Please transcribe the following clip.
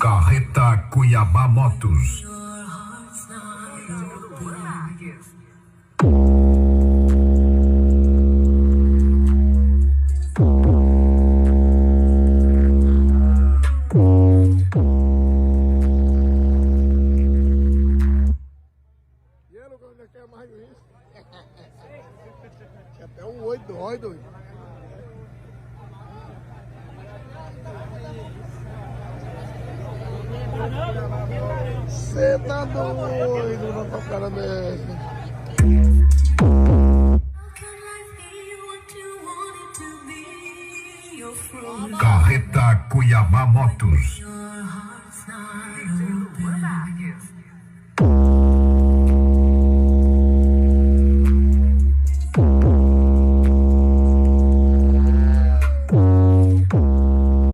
Carreta Cuiabá Motos. Até um 8 doido. Você tá doido, não tá cara dessa. Carreta Cuiabá Motos.